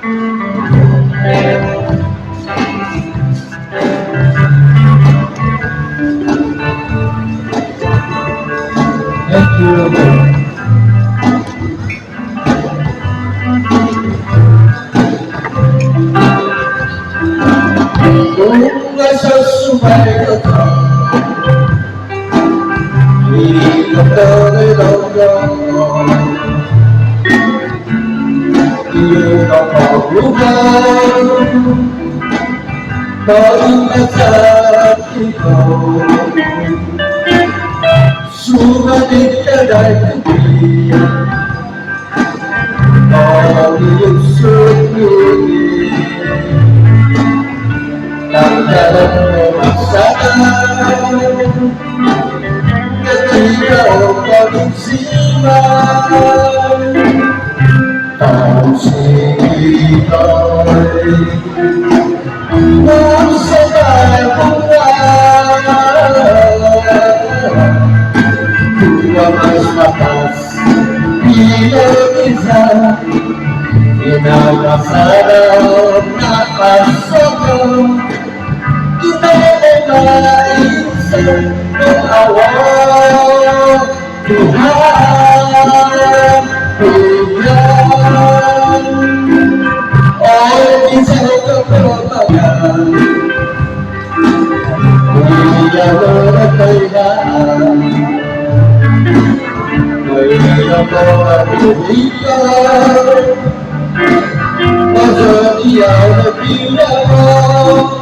Thank you. Sa Sumazau Point, Ikot No Doid Dongongon, iyong kapahulugan, palingat sa ikaw, sumalit ka dahil hindi, iyong sulit. Tanggalan mo magsaan ketika o pag-isiman ang sinigay ng sabay buwan kung mas matas bilang isa inakasarap na pasok Tuhan, Tuhan, oh bisa keperluan, dia berkaitan, dia berkaitan, masa dia lebih dalam.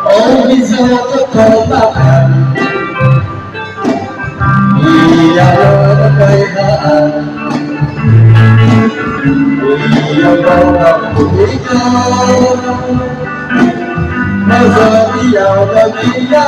Oh bisa kekompakan, ia berkaitan, ia berkaitan, masa dia bagi dia,